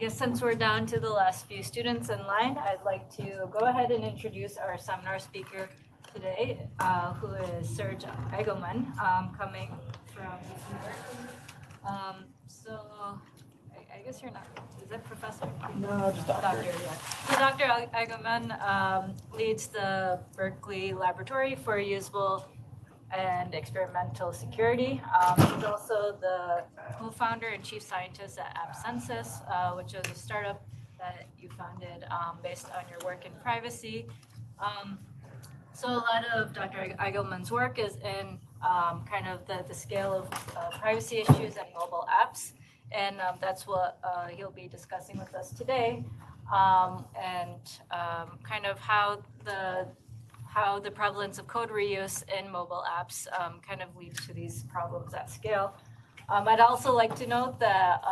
guess since we're down to the last few students in line, I'd like to go ahead and introduce our seminar speaker today, who is Serge Egelman, coming from Berkley. So I guess you're not, is that professor? No, just doctor. Yeah. So Dr. Egelman leads the Berkley Laboratory for Usable and Experimental Security. He's also the co-founder and chief scientist at AppCensus, which is a startup that you founded based on your work in privacy. So a lot of Dr. Egelman's work is in kind of the scale of privacy issues and mobile apps. And that's what he'll be discussing with us today, and kind of how the prevalence of code reuse in mobile apps kind of leads to these problems at scale. I'd also like to note that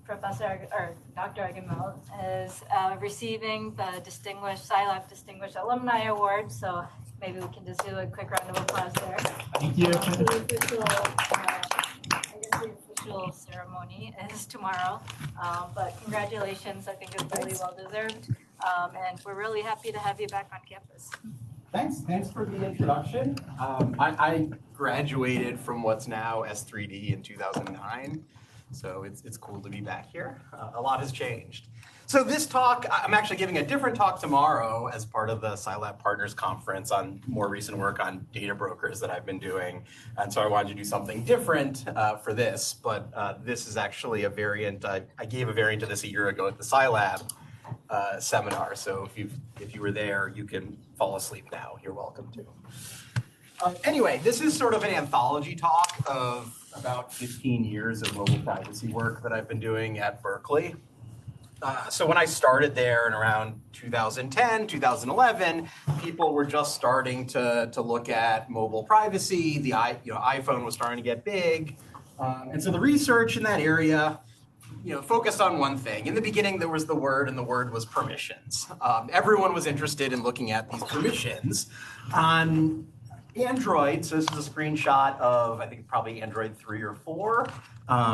Dr. Egelman is receiving the Scilab Distinguished Alumni Award, so maybe we can just do a quick round of applause there. Thank you. The official ceremony is tomorrow, but congratulations, I think it's really well deserved, and we're really happy to have you back on campus. Thanks for the introduction. I graduated from what's now S3D in 2009, so it's cool to be back here. A lot has changed. So this talk, I'm actually giving a different talk tomorrow as part of the Scilab Partners Conference on more recent work on data brokers that I've been doing. And so I wanted to do something different for this, but this is actually a variant. I gave a variant of this a year ago at the Scilab seminar. So if you were there, you can fall asleep now. You're welcome to. Anyway, this is sort of an anthology talk of about 15 years of mobile privacy work that I've been doing at Berkeley. So when I started there in around 2010, 2011, people were just starting to look at mobile privacy. The iPhone was starting to get big. And so the research in that area focused on one thing. In the beginning, there was the word, and the word was permissions. Everyone was interested in looking at these permissions on Android. So this is a screenshot of, I think, probably Android 3 or 4,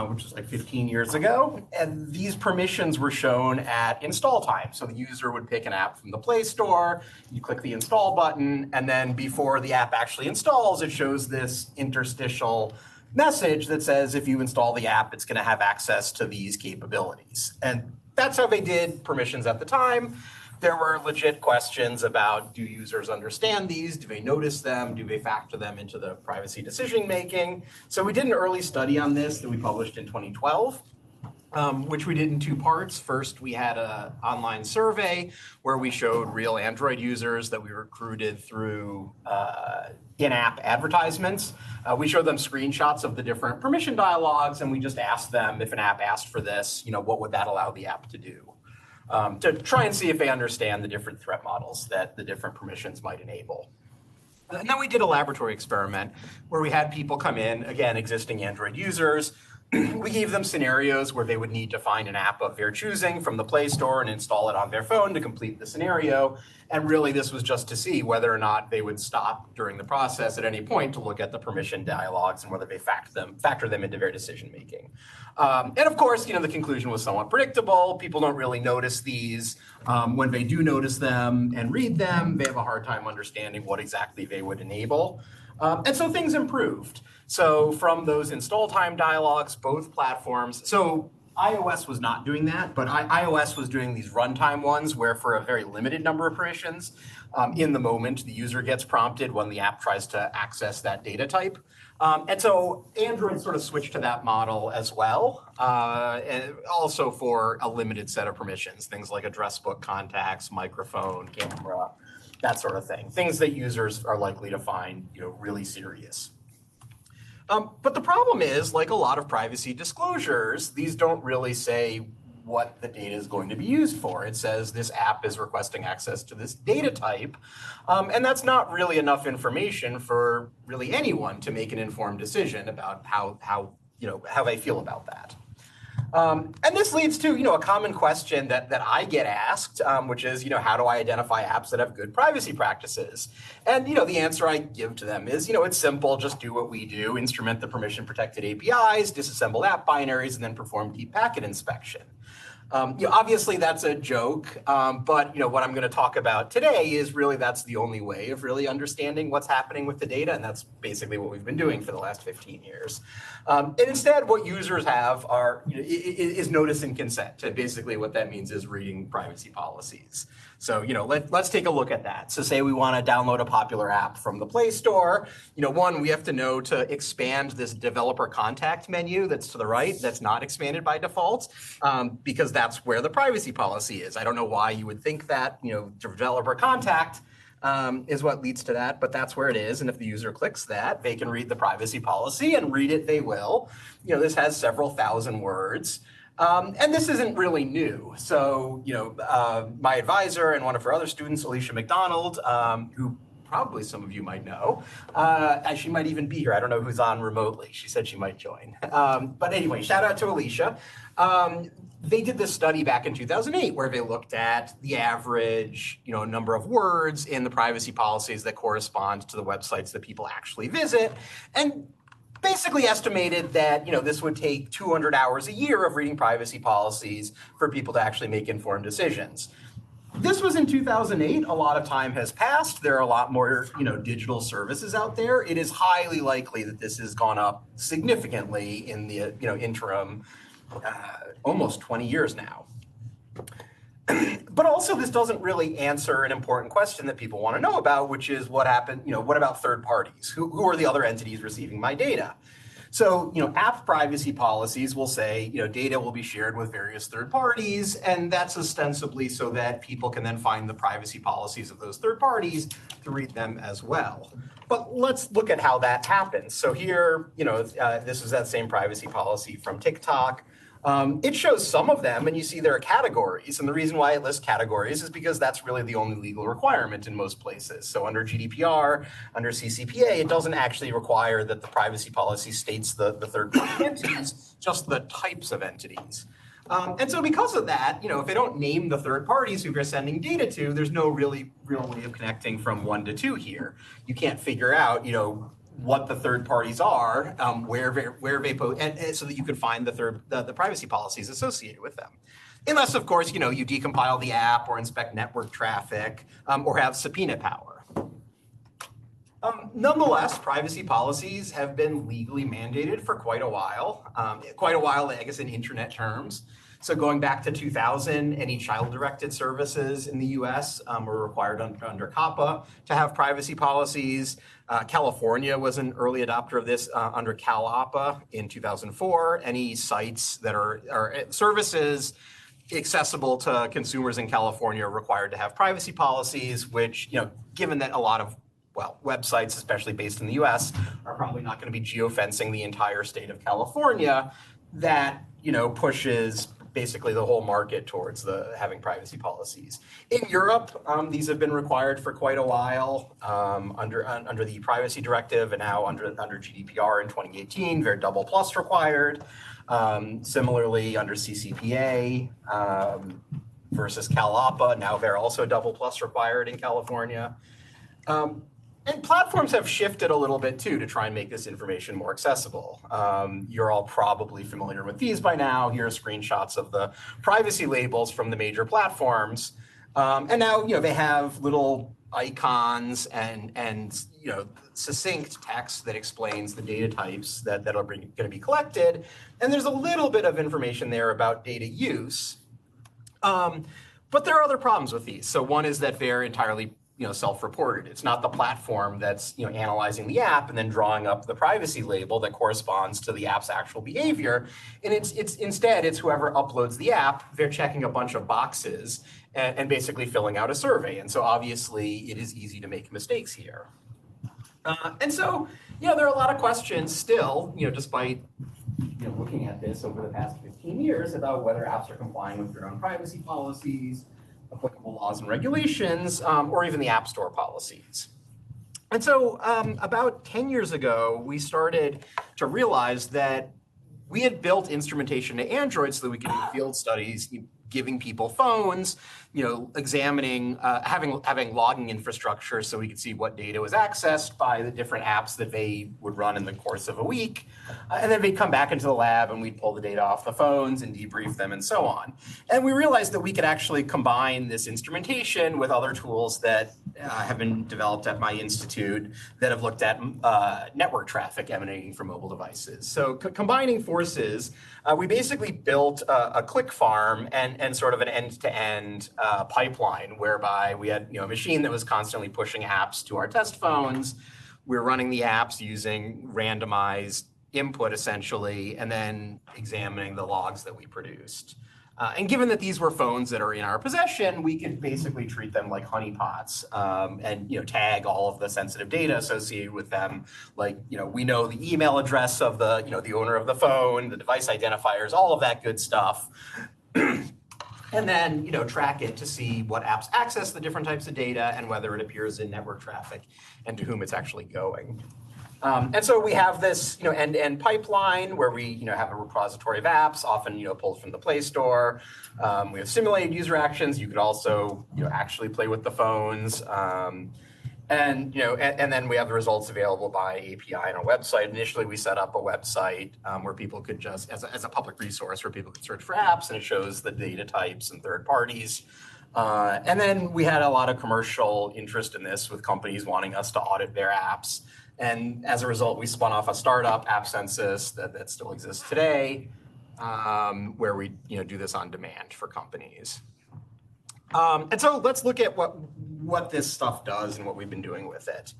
which was like 15 years ago. And these permissions were shown at install time. So the user would pick an app from the Play Store, you click the install button, and then before the app actually installs, it shows this interstitial message that says if you install the app, it's going to have access to these capabilities. And that's how they did permissions at the time. There were legit questions about, do users understand these? Do they notice them? Do they factor them into the privacy decision making? So we did an early study on this that we published in 2012. Which we did in two parts. First, we had an online survey where we showed real Android users that we recruited through in-app advertisements. We showed them screenshots of the different permission dialogues, and we just asked them if an app asked for this, what would that allow the app to do? To try and see if they understand the different threat models that the different permissions might enable. And then we did a laboratory experiment where we had people come in, again, existing Android users. We gave them scenarios where they would need to find an app of their choosing from the Play Store and install it on their phone to complete the scenario. And really, this was just to see whether or not they would stop during the process at any point to look at the permission dialogues and whether they factor them into their decision making. And of course, the conclusion was somewhat predictable. People don't really notice these. When they do notice them and read them, they have a hard time understanding what exactly they would enable. And so things improved. So from those install time dialogues, both platforms, so iOS was not doing that, but iOS was doing these runtime ones where for a very limited number of permissions, in the moment, the user gets prompted when the app tries to access that data type. And so Android sort of switched to that model as well, and also for a limited set of permissions, things like address book contacts, microphone, camera, that sort of thing, things that users are likely to find really serious. But the problem is, like a lot of privacy disclosures, these don't really say what the data is going to be used for. It says this app is requesting access to this data type, and that's not really enough information for really anyone to make an informed decision about how they feel about that. And this leads to, a common question that I get asked, which is, how do I identify apps that have good privacy practices? And, the answer I give to them is, it's simple. Just do what we do, instrument the permission protected APIs, disassemble app binaries, and then perform deep packet inspection. Obviously that's a joke, but what I'm going to talk about today is really that's the only way of really understanding what's happening with the data, and that's basically what we've been doing for the last 15 years. And instead, what users have is notice and consent. And basically, what that means is reading privacy policies. So let's take a look at that. So say we want to download a popular app from the Play Store. One, we have to know to expand this developer contact menu that's to the right, that's not expanded by default, because that's where the privacy policy is. I don't know why you would think that, developer contact is what leads to that, but that's where it is. And if the user clicks that, they can read the privacy policy, and read it they will. This has several thousand words. And this isn't really new. So, my advisor and one of her other students, Alicia McDonald, who probably some of you might know, she might even be here. I don't know who's on remotely. She said she might join. But anyway, shout out to Alicia. They did this study back in 2008 where they looked at the average, number of words in the privacy policies that correspond to the websites that people actually visit, and basically estimated that this would take 200 hours a year of reading privacy policies for people to actually make informed decisions. This was in 2008. A lot of time has passed. There are a lot more digital services out there. It is highly likely that this has gone up significantly in the interim almost 20 years now. But also, this doesn't really answer an important question that people want to know about, which is what happened, what about third parties? Who are the other entities receiving my data? So, app privacy policies will say, data will be shared with various third parties, and that's ostensibly so that people can then find the privacy policies of those third parties to read them as well. But let's look at how that happens. So here, this is that same privacy policy from TikTok. It shows some of them, and you see there are categories. And the reason why it lists categories is because that's really the only legal requirement in most places. So under GDPR, under CCPA, it doesn't actually require that the privacy policy states the third-party entities, just the types of entities. And so because of that, if they don't name the third parties who they're sending data to, there's no real way of connecting from 1 to 2 here. You can't figure out, what the third parties are, where they post, and so that you can find the privacy policies associated with them. Unless, of course, you decompile the app or inspect network traffic or have subpoena power. Nonetheless, privacy policies have been legally mandated for quite a while, I guess, in internet terms. So going back to 2000, any child-directed services in the US were required under COPPA to have privacy policies. California was an early adopter of this under CalAPA in 2004. Any sites that are services accessible to consumers in California are required to have privacy policies, which, given that a lot of websites, especially based in the US, are probably not going to be geofencing the entire state of California, that, pushes basically the whole market towards having privacy policies. In Europe, these have been required for quite a while under the Privacy Directive, and now under GDPR in 2018, they're double plus required. Similarly, under CCPA versus CalAPA, now they're also double plus required in California. And platforms have shifted a little bit too to try and make this information more accessible. You're all probably familiar with these by now. Here are screenshots of the privacy labels from the major platforms. And now, they have little icons and succinct text that explains the data types that are going to be collected. And there's a little bit of information there about data use. But there are other problems with these. So one is that they're entirely self-reported. It's not the platform that's analyzing the app and then drawing up the privacy label that corresponds to the app's actual behavior. And it's instead it's whoever uploads the app. They're checking a bunch of boxes and basically filling out a survey. And so obviously it is easy to make mistakes here. And so there are a lot of questions still, despite looking at this over the past 15 years about whether apps are complying with their own privacy policies, applicable laws and regulations, or even the App Store policies. And so about 10 years ago, we started to realize that we had built instrumentation to Android so that we could do field studies, giving people phones examining, having logging infrastructure so we could see what data was accessed by the different apps that they would run in the course of a week. And then they'd come back into the lab and we'd pull the data off the phones and debrief them and so on. And we realized that we could actually combine this instrumentation with other tools that have been developed at my institute that have looked at network traffic emanating from mobile devices. So combining forces, we basically built a click farm and sort of an end-to-end pipeline whereby we had a machine that was constantly pushing apps to our test phones. We were running the apps using randomized input essentially, and then examining the logs that we produced. And given that these were phones that are in our possession, we could basically treat them like honeypots and tag all of the sensitive data associated with them. Like we know the email address of the the owner of the phone, the device identifiers, all of that good stuff. And then track it to see what apps access the different types of data and whether it appears in network traffic and to whom it's actually going. And so we have this, end-to-end pipeline where we, have a repository of apps, often, pulled from the Play Store. We have simulated user actions. You could also, actually play with the phones. And then we have the results available by API on our website. Initially, we set up a website where people could just, as a public resource, where people could search for apps, and it shows the data types and third parties. And then we had a lot of commercial interest in this with companies wanting us to audit their apps. And as a result, we spun off a startup, AppCensus, that still exists today, where we do this on demand for companies. And so let's look at what this stuff does and what we've been doing with it.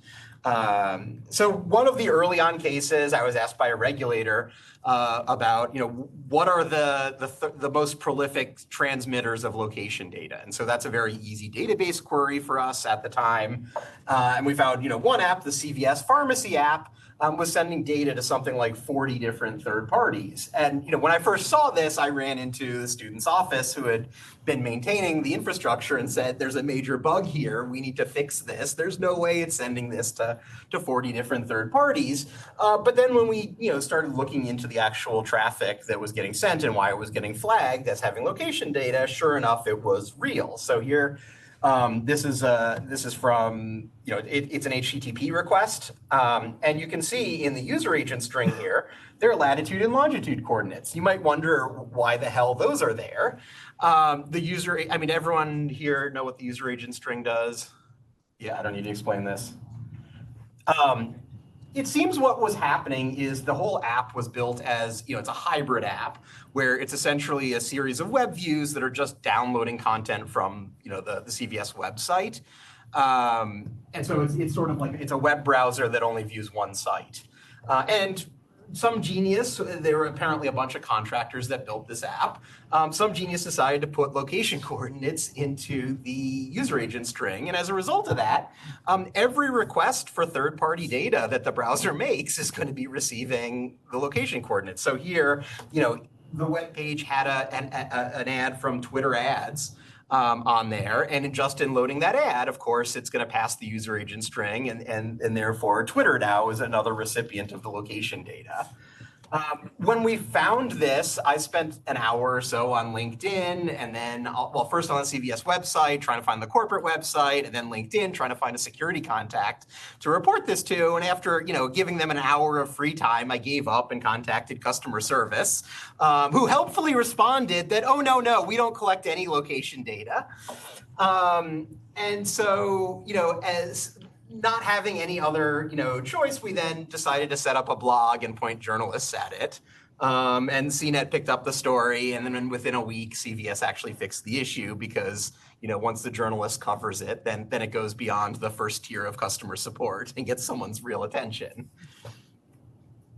So one of the early on cases, I was asked by a regulator about, what are the most prolific transmitters of location data? And so that's a very easy database query for us at the time. And we found, one app, the CVS Pharmacy app, was sending data to something like 40 different third parties. And when I first saw this, I ran into the student's office who had been maintaining the infrastructure and said, there's a major bug here. We need to fix this. There's no way it's sending this to 40 different third parties. But then when we started looking into the actual traffic that was getting sent and why it was getting flagged as having location data, sure enough, it was real. So here, this is from, it's an HTTP request. And you can see in the user agent string here, there are latitude and longitude coordinates. You might wonder why the hell those are there. Everyone here know what the user agent string does? Yeah, I don't need to explain this. It seems what was happening is the whole app was built as, it's a hybrid app where it's essentially a series of web views that are just downloading content from, the CVS website. And so it's sort of like, it's a web browser that only views one site. And some genius, there were apparently a bunch of contractors that built this app. Some genius decided to put location coordinates into the user agent string. And as a result of that, every request for third-party data that the browser makes is going to be receiving the location coordinates. So here, the web page had an ad from Twitter ads on there, and just in loading that ad, of course, it's going to pass the user agent string, and therefore Twitter now is another recipient of the location data. When we found this, I spent an hour or so on LinkedIn, and then, first on the CVS website, trying to find the corporate website, and then LinkedIn, trying to find a security contact to report this to. And after, giving them an hour of free time, I gave up and contacted customer service, who helpfully responded that, oh, no, we don't collect any location data. And so, as not having any other, choice, we then decided to set up a blog and point journalists at it. And CNET picked up the story, and then within a week, CVS actually fixed the issue because, once the journalist covers it, then it goes beyond the first tier of customer support and gets someone's real attention.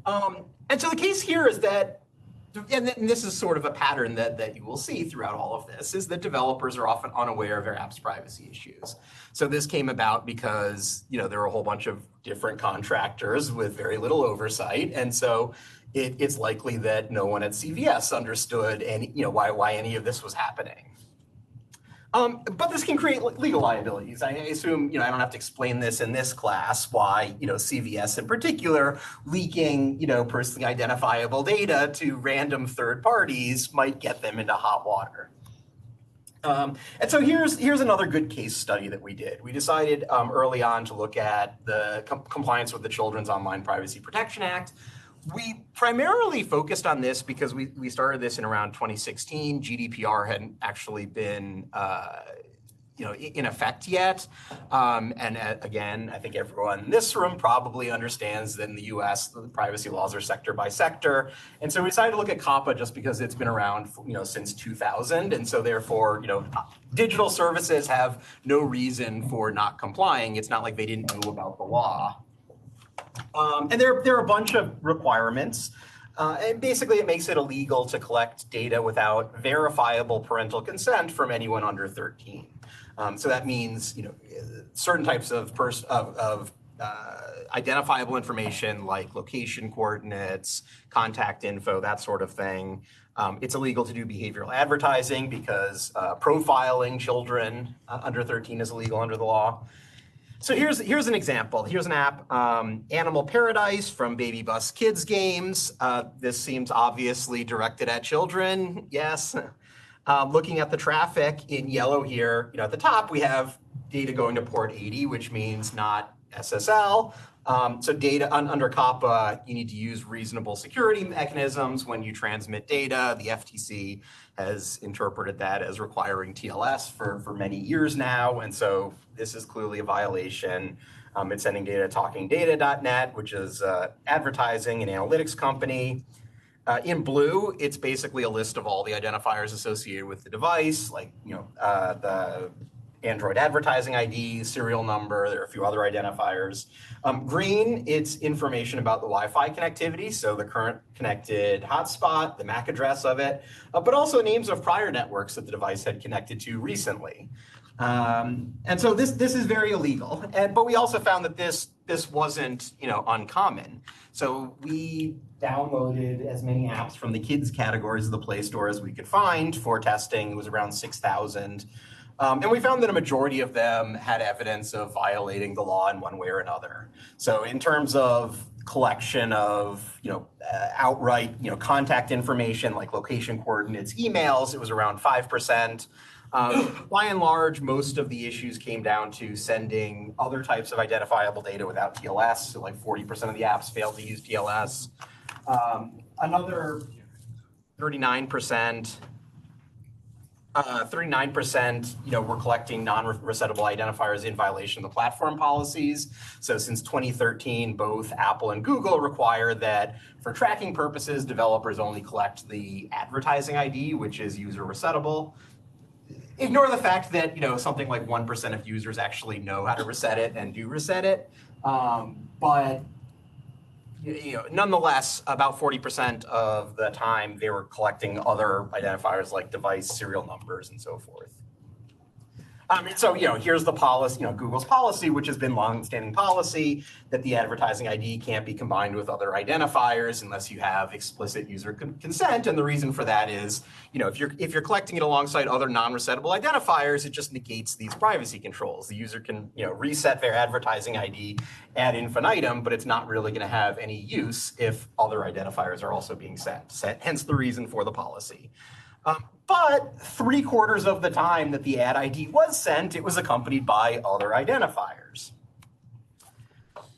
And so the case here is that, and this is sort of a pattern that you will see throughout all of this, is that developers are often unaware of their app's privacy issues. So this came about because, there are a whole bunch of different contractors with very little oversight. And so it's likely that no one at CVS understood why any of this was happening. But this can create legal liabilities. I assume, I don't have to explain this in this class, why, CVS in particular, leaking, personally identifiable data to random third parties might get them into hot water. And so here's another good case study that we did. We decided early on to look at the compliance with the Children's Online Privacy Protection Act. We primarily focused on this because we started this in around 2016. GDPR hadn't actually been in effect yet. Again, I think everyone in this room probably understands that in the US, the privacy laws are sector by sector. And so we decided to look at COPPA just because it's been around since 2000. And so therefore, digital services have no reason for not complying. It's not like they didn't know about the law. And there are a bunch of requirements. And basically, it makes it illegal to collect data without verifiable parental consent from anyone under 13. So that means, certain types of identifiable information like location coordinates, contact info, that sort of thing. It's illegal to do behavioral advertising because profiling children under 13 is illegal under the law. So here's an example. Here's an app, Animal Paradise from Baby Bus Kids Games. This seems obviously directed at children. Yes. Looking at the traffic in yellow here, at the top we have data going to port 80, which means not SSL. So data under COPPA, you need to use reasonable security mechanisms when you transmit data. The FTC has interpreted that as requiring TLS for many years now. And so this is clearly a violation. It's sending data to talkingdata.net, which is advertising and analytics company. In blue, it's basically a list of all the identifiers associated with the device, like the Android advertising ID, serial number. There are a few other identifiers. Green, it's information about the Wi-Fi connectivity, so the current connected hotspot, the MAC address of it, but also names of prior networks that the device had connected to recently. And so this is very illegal. But we also found that this wasn't uncommon. So we downloaded as many apps from the kids categories of the Play Store as we could find for testing. It was around 6,000. And we found that a majority of them had evidence of violating the law in one way or another. So in terms of collection of, outright, contact information like location coordinates, emails, it was around 5%. By and large, most of the issues came down to sending other types of identifiable data without TLS. So like 40% of the apps failed to use TLS. Another 39%, were collecting non-resettable identifiers in violation of the platform policies. So since 2013, both Apple and Google require that for tracking purposes, developers only collect the advertising ID, which is user resettable. Ignore the fact that something like 1% of users actually know how to reset it and do reset it, but nonetheless, about 40% of the time they were collecting other identifiers like device serial numbers and so forth. So here's the policy, Google's policy, which has been long-standing policy that the advertising ID can't be combined with other identifiers unless you have explicit user consent. And the reason for that is, if you're collecting it alongside other non-resettable identifiers, it just negates these privacy controls. The user can reset their advertising ID ad infinitum, but it's not really going to have any use if other identifiers are also being sent. Hence the reason for the policy. But 3/4 of the time that the ad ID was sent, it was accompanied by other identifiers.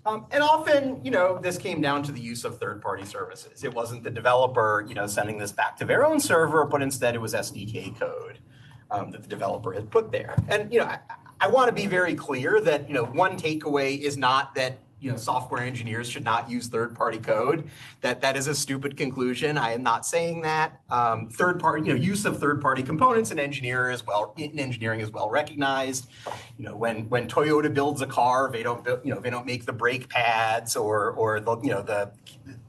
And often, this came down to the use of third-party services. It wasn't the developer, sending this back to their own server, but instead it was SDK code that the developer had put there. And, I want to be very clear that, one takeaway is not that software engineers should not use third-party code. That is a stupid conclusion. I am not saying that. Use of third-party components in engineering is well recognized. When Toyota builds a car, they don't make the brake pads or the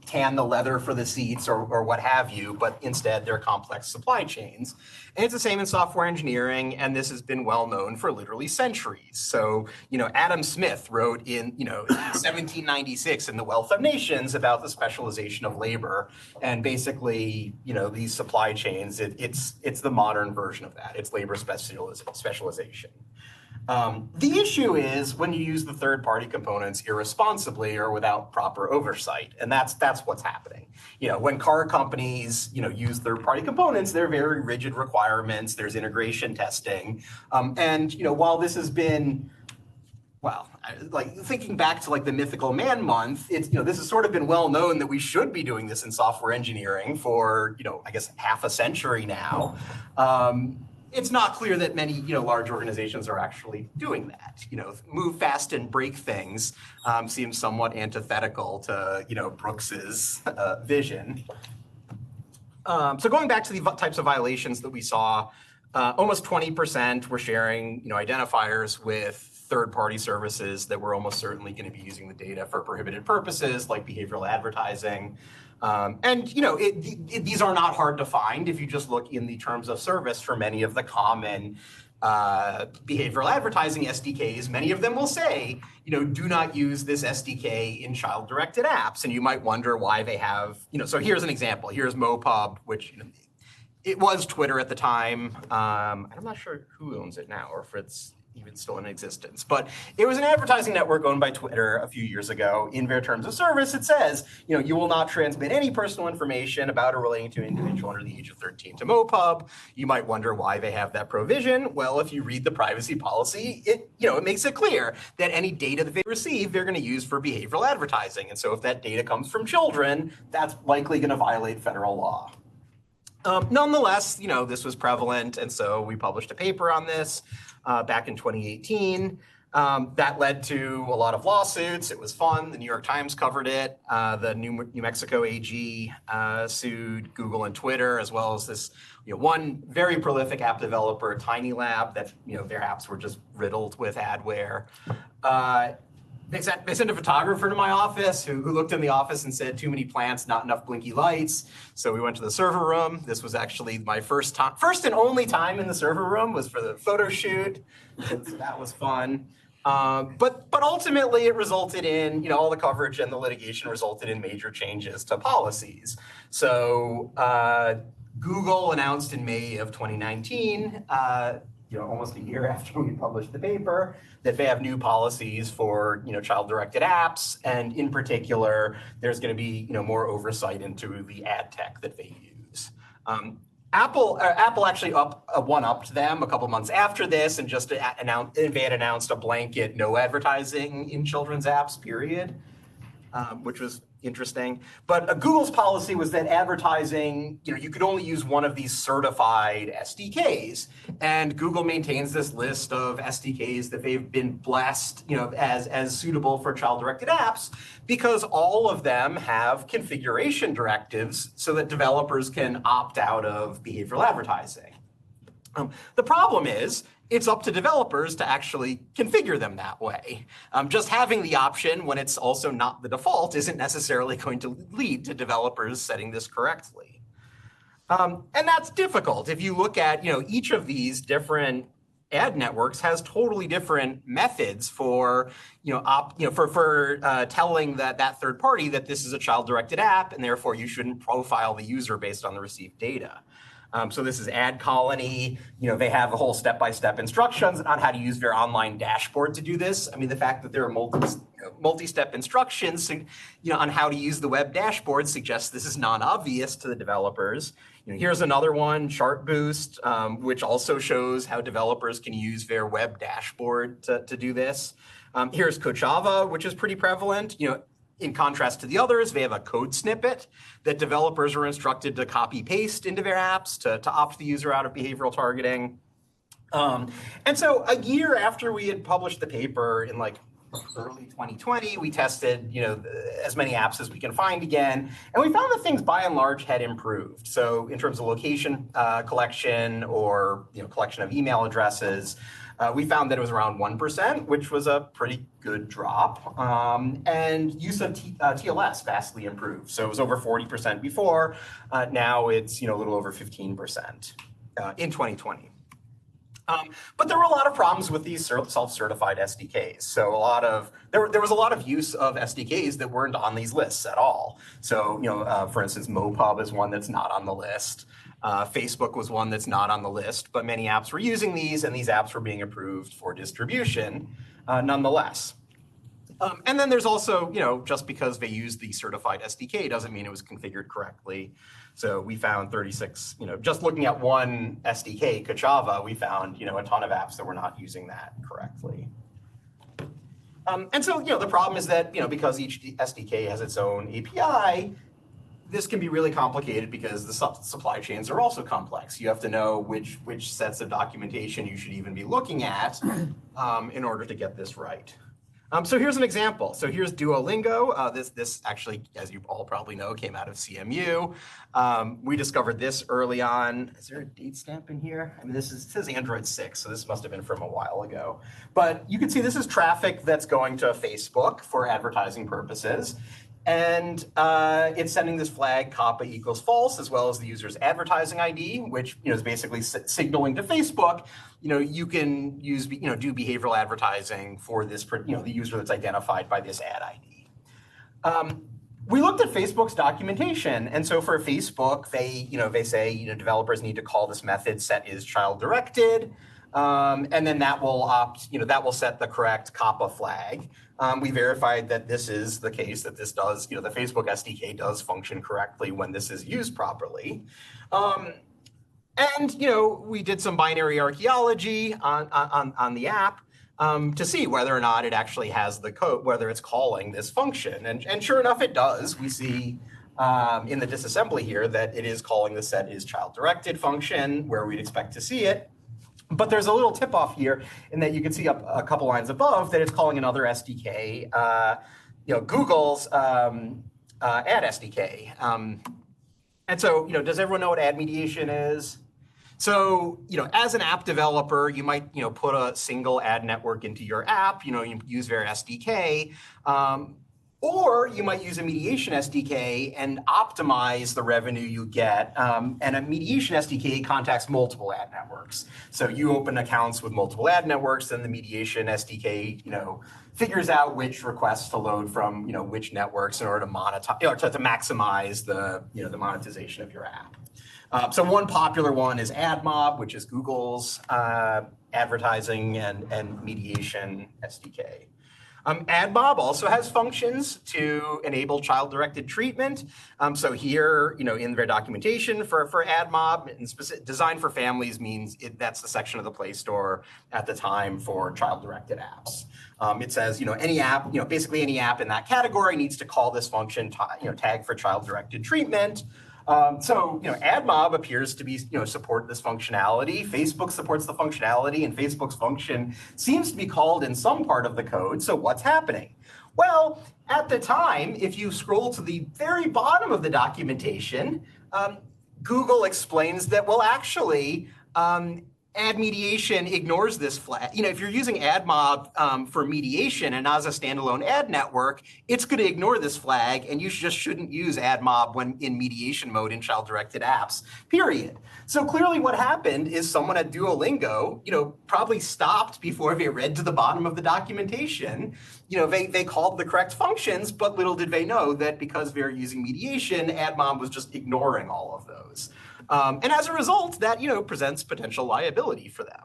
tan the leather for the seats or what have you, but instead they're complex supply chains. And it's the same in software engineering, and this has been well known for literally centuries. So, Adam Smith wrote in, 1796 in The Wealth of Nations about the specialization of labor. And basically, these supply chains, it's the modern version of that. It's labor specialization. The issue is when you use the third-party components irresponsibly or without proper oversight, and that's what's happening. When car companies use third-party components, there are very rigid requirements. There's integration testing, and while this has been, well, like thinking back to like the Mythical Man month, this has sort of been well known that we should be doing this in software engineering for I guess half a century now. It's not clear that many large organizations are actually doing that. Move fast and break things seems somewhat antithetical to Brooks's vision. So going back to the types of violations that we saw, almost 20% were sharing identifiers with third-party services that were almost certainly going to be using the data for prohibited purposes like behavioral advertising. These are not hard to find if you just look in the terms of service for many of the common behavioral advertising SDKs. Many of them will say, do not use this SDK in child-directed apps. And you might wonder why they have, so here's an example. Here's MoPub, which it was Twitter at the time. I'm not sure who owns it now or if it's even still in existence, but it was an advertising network owned by Twitter a few years ago. In their terms of service, it says, you will not transmit any personal information about or relating to an individual under the age of 13 to MoPub. You might wonder why they have that provision. Well, if you read the privacy policy, it makes it clear that any data that they receive, they're going to use for behavioral advertising. And so if that data comes from children, that's likely going to violate federal law. Nonetheless, this was prevalent, and so we published a paper on this back in 2018. That led to a lot of lawsuits. It was fun. The New York Times covered it. The New Mexico AG sued Google and Twitter, as well as this one very prolific app developer, Tiny Lab, that their apps were just riddled with adware. They sent a photographer to my office who looked in the office and said, too many plants, not enough blinky lights. So we went to the server room. This was actually my first and only time in the server room was for the photo shoot. So that was fun. But ultimately it resulted in, all the coverage and the litigation resulted in major changes to policies. So Google announced in May of 2019, almost a year after we published the paper, that they have new policies for child-directed apps, and in particular, there's going to be more oversight into the ad tech that they use. Apple actually one-upped them a couple months after this, and they had announced a blanket no advertising in children's apps, period, which was interesting. But Google's policy was that advertising, you could only use one of these certified SDKs. And Google maintains this list of SDKs that they've been blessed, as suitable for child-directed apps, because all of them have configuration directives so that developers can opt out of behavioral advertising. The problem is, it's up to developers to actually configure them that way. Just having the option when it's also not the default isn't necessarily going to lead to developers setting this correctly. And that's difficult. If you look at, each of these different ad networks has totally different methods for, telling that third party that this is a child-directed app, and therefore you shouldn't profile the user based on the received data. So this is Ad Colony. They have a whole step-by-step instructions on how to use their online dashboard to do this. I mean, the fact that there are multi-step instructions, on how to use the web dashboard suggests this is non-obvious to the developers. Here's another one, Chartboost, which also shows how developers can use their web dashboard to do this. Here's Kochava, which is pretty prevalent. In contrast to the others, they have a code snippet that developers are instructed to copy paste into their apps to opt the user out of behavioral targeting. And so a year after we had published the paper in early 2020, we tested as many apps as we can find again, and we found that things by and large had improved. So in terms of location collection or collection of email addresses, we found that it was around 1%, which was a pretty good drop. And use of TLS vastly improved. So it was over 40% before. Now it's a little over 15% in 2020. But there were a lot of problems with these self-certified SDKs. So there was a lot of use of SDKs that weren't on these lists at all. So for instance, MoPub is one that's not on the list. Facebook was one that's not on the list, but many apps were using these, and these apps were being approved for distribution nonetheless. And then there's also, just because they use the certified SDK doesn't mean it was configured correctly. So we found 36, just looking at one SDK, Kachava, we found, a ton of apps that were not using that correctly. And so, the problem is that, because each SDK has its own API, this can be really complicated because the supply chains are also complex. You have to know which sets of documentation you should even be looking at in order to get this right. So here's an example. So here's Duolingo. This actually, as you all probably know, came out of CMU. We discovered this early on. Is there a date stamp in here? I mean, it says Android 6, so this must have been from a while ago. But you can see this is traffic that's going to Facebook for advertising purposes. And it's sending this flag kappa equals false, as well as the user's advertising ID, which is basically signaling to Facebook, you can use do behavioral advertising for this, the user that's identified by this ad ID. We looked at Facebook's documentation, and so for Facebook, they say developers need to call this method set is child directed. And then that will set the correct kappa flag. We verified that this is the case, that this does, the Facebook SDK does function correctly when this is used properly. And we did some binary archaeology on the app to see whether or not it actually has the code, whether it's calling this function. And sure enough, it does. We see in the disassembly here that it is calling the set is child directed function where we'd expect to see it. But there's a little tip off here in that you can see up a couple lines above that it's calling another SDK, Google's ad SDK. And so, does everyone know what ad mediation is? So, as an app developer, you might, put a single ad network into your app, you use their SDK. Or you might use a mediation SDK and optimize the revenue you get. And a mediation SDK contacts multiple ad networks. So you open accounts with multiple ad networks, then the mediation SDK, figures out which requests to load from, which networks in order to monetize, to maximize the, the monetization of your app. So one popular one is AdMob, which is Google's advertising and mediation SDK. AdMob also has functions to enable child-directed treatment. So here, in their documentation for AdMob, and design for families means that's the section of the Play Store at the time for child-directed apps. It says, any app, basically any app in that category needs to call this function, tag for child-directed treatment. So, AdMob appears to be, support this functionality. Facebook supports the functionality, and Facebook's function seems to be called in some part of the code. So what's happening? Well, at the time, if you scroll to the very bottom of the documentation, Google explains that, well, actually, ad mediation ignores this flag. If you're using AdMob for mediation and not as a standalone ad network, it's going to ignore this flag, and you just shouldn't use AdMob when in mediation mode in child-directed apps, period. So clearly what happened is someone at Duolingo, probably stopped before they read to the bottom of the documentation. They called the correct functions, but little did they know that because they're using mediation, AdMob was just ignoring all of those. And as a result, that, presents potential liability for them.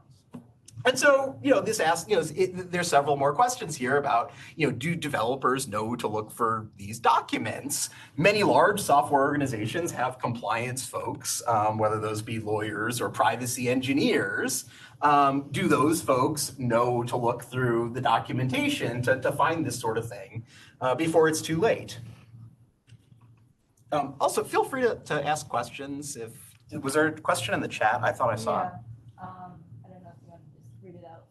And so, this asks, there's several more questions here about, do developers know to look for these documents? Many large software organizations have compliance folks, whether those be lawyers or privacy engineers. Do those folks know to look through the documentation to find this sort of thing before it's too late? Also, feel free to ask questions. Was there a question in the chat? I thought I saw it. I don't know if you want to just read it out.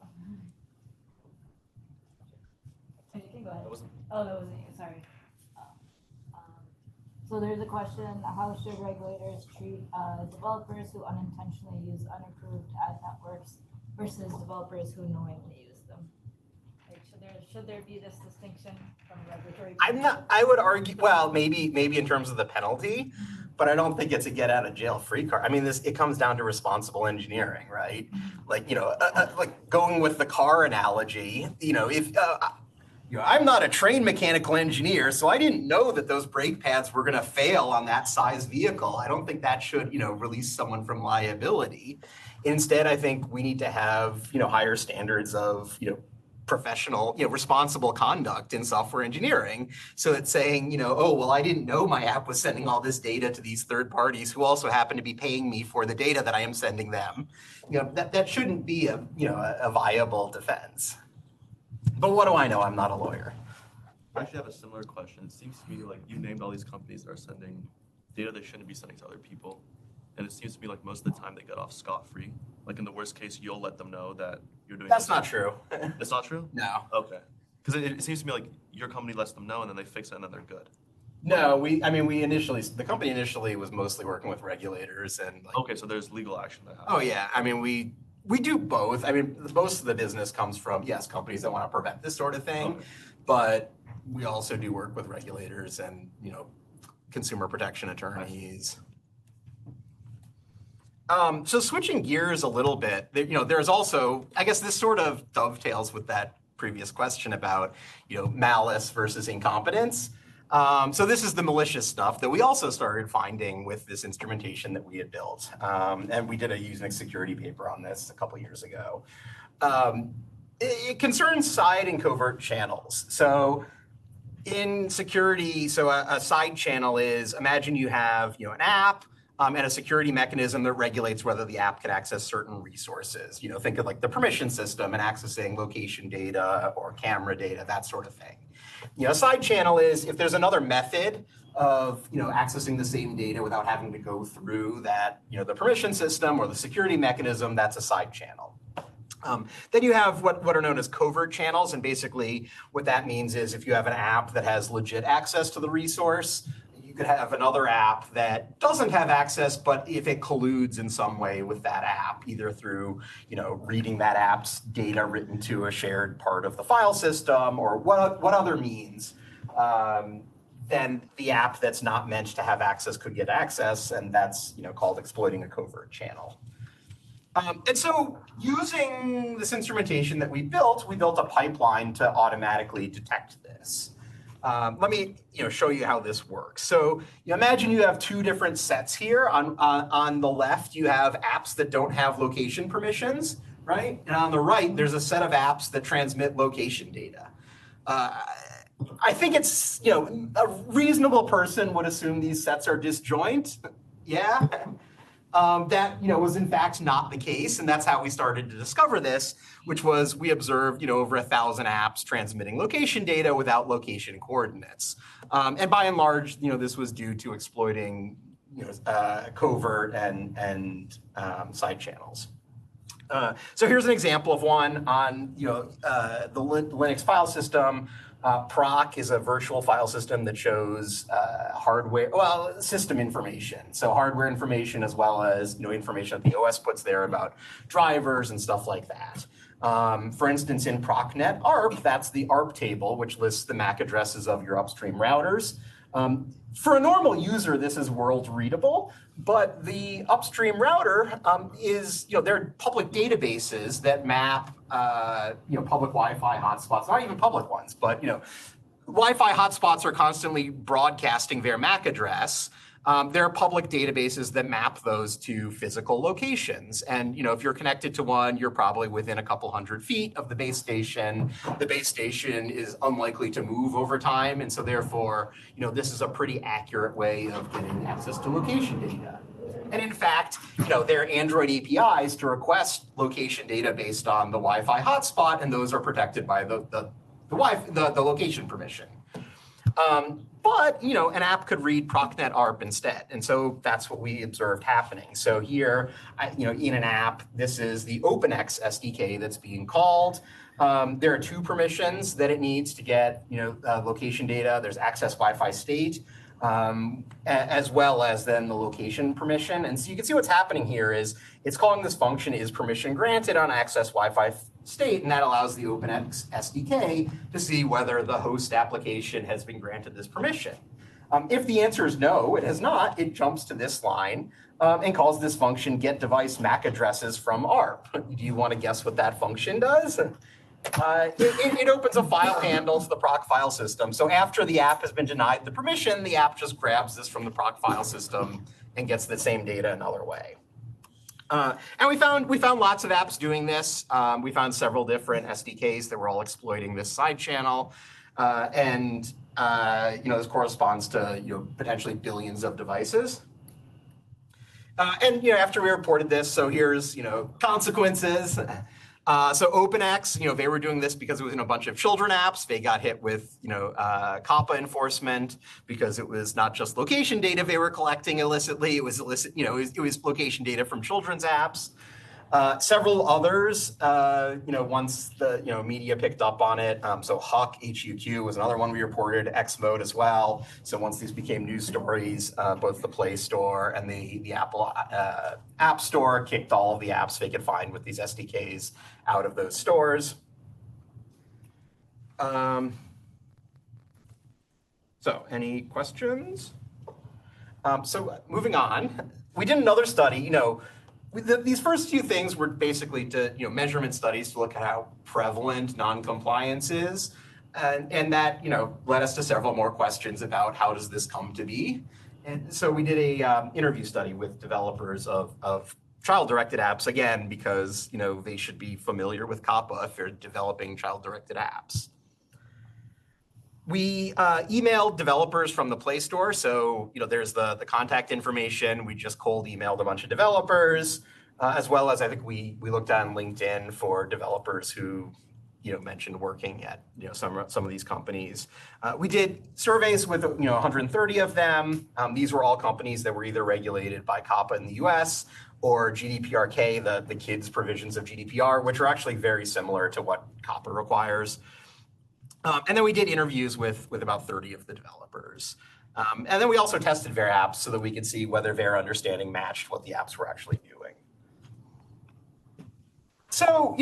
You can go ahead. That wasn't you. Sorry. So there's a question: how should regulators treat developers who unintentionally use unapproved ad networks versus developers who knowingly use them? Should there be this distinction from a regulatory? I would argue. Well, maybe in terms of the penalty. but I don't think it's a get out of jail free card. I mean, it comes down to responsible engineering, right? Like, like going with the car analogy, if, I'm not a trained mechanical engineer, so I didn't know that those brake pads were going to fail on that size vehicle. I don't think that should, release someone from liability. Instead, I think we need to have, higher standards of, professional, responsible conduct in software engineering. So it's saying, oh, well, I didn't know my app was sending all this data to these third parties who also happen to be paying me for the data that I am sending them. That shouldn't be a viable defense. But what do I know? I'm not a lawyer. I actually have a similar question. It seems to me like you named all these companies that are sending data they shouldn't be sending to other people. And it seems to me like most of the time they get off scot-free. Like in the worst case, you'll let them know that you're doing That's not true. It's not true? No. Okay. Because it seems to me like your company lets them know and then they fix it and then they're good. No, the company initially was mostly working with regulators and Okay, so there's legal action that happens. Oh yeah, I mean, we do both. I mean, most of the business comes from, yes, companies that want to prevent this sort of thing, Okay. but we also do work with regulators and, consumer protection attorneys. So switching gears a little bit, there's also, I guess this sort of dovetails with that previous question about, malice versus incompetence. So this is the malicious stuff that we also started finding with this instrumentation that we had built. And we did a Unix security paper on this a couple years ago. It concerns side and covert channels. So in security, a side channel is, imagine you have an app and a security mechanism that regulates whether the app can access certain resources. Think of like the permission system and accessing location data or camera data, that sort of thing. A side channel is if there's another method of accessing the same data without having to go through that the permission system or the security mechanism, that's a side channel. Then you have what are known as covert channels, and basically what that means is if you have an app that has legit access to the resource, you could have another app that doesn't have access, but if it colludes in some way with that app, either through reading that app's data written to a shared part of the file system or what other means, then the app that's not meant to have access could get access, and that's called exploiting a covert channel. And so using this instrumentation that we built a pipeline to automatically detect this. Let me show you how this works. So imagine you have two different sets here. On the left, you have apps that don't have location permissions, right? And on the right, there's a set of apps that transmit location data. I think it's, a reasonable person would assume these sets are disjoint. Yeah. That was in fact not the case, and that's how we started to discover this, which was we observed over 1,000 apps transmitting location data without location coordinates, and by and large, this was due to exploiting covert and side channels. So here's an example of one on the Linux file system. Proc is a virtual file system that shows system information. So hardware information as well as information that the OS puts there about drivers and stuff like that. For instance, in ProcNet ARP, that's the ARP table, which lists the MAC addresses of your upstream routers. For a normal user, this is world readable, but the upstream router is, there are public databases that map, public Wi-Fi hotspots, not even public ones, but, Wi-Fi hotspots are constantly broadcasting their MAC address. There are public databases that map those to physical locations. And, if you're connected to one, you're probably within a couple hundred feet of the base station. The base station is unlikely to move over time. And so therefore, this is a pretty accurate way of getting access to location data. And in fact, there are Android APIs to request location data based on the Wi-Fi hotspot, and those are protected by the location permission. But, an app could read ProcNet ARP instead. And so that's what we observed happening. So here, in an app, this is the OpenX SDK that's being called. There are two permissions that it needs to get, location data. There's access Wi-Fi state, as well as then the location permission. And so you can see what's happening here is it's calling this function is permission granted on access Wi-Fi state, and that allows the OpenX SDK to see whether the host application has been granted this permission. If the answer is no, it has not, it jumps to this line and calls this function get device MAC addresses from ARP. Do you want to guess what that function does? It opens a file handle to the proc file system. So after the app has been denied the permission, the app just grabs this from the proc file system and gets the same data another way. And we found lots of apps doing this. We found several different SDKs that were all exploiting this side channel. This corresponds to potentially billions of devices. After we reported this, so here's consequences. So OpenX, they were doing this because it was in a bunch of children apps. They got hit with COPPA enforcement because it was not just location data they were collecting illicitly. It was illicit, it was location data from children's apps. Several others, once the media picked up on it. So Huck, HUQ was another one we reported, Xmode as well. So once these became news stories, both the Play Store and the Apple App Store kicked all of the apps they could find with these SDKs out of those stores. So any questions? So moving on, we did another study, these first few things were basically to measurement studies to look at how prevalent noncompliance is, and that led us to several more questions about how does this come to be. And so we did a interview study with developers of child-directed apps, again because they should be familiar with COPPA if they're developing child-directed apps. We emailed developers from the Play Store. So, there's the contact information. We just cold emailed a bunch of developers, as well as I think we looked on LinkedIn for developers who, mentioned working at, some of these companies. We did surveys with, 130 of them. These were all companies that were either regulated by COPPA in the US or GDPR-K, the kids provisions of GDPR, which are actually very similar to what COPPA requires. And then we did interviews with about 30 of the developers. And then we also tested their apps so that we could see whether their understanding matched what the apps were actually doing. So,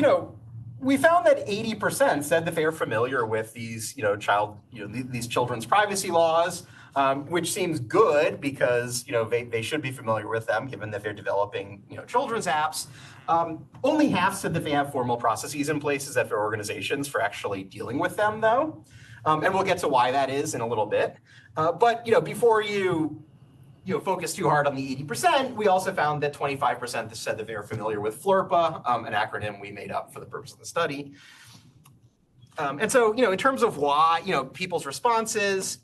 we found that 80% said that they are familiar with these, these children's privacy laws, which seems good because, they should be familiar with them given that they're developing, children's apps. Only half said that they have formal processes in places at their organizations for actually dealing with them, though. And we'll get to why that is in a little bit. But before you focus too hard on the 80%, we also found that 25% said that they were familiar with FLRPA, an acronym we made up for the purpose of the study. And so, in terms of why, people's responses,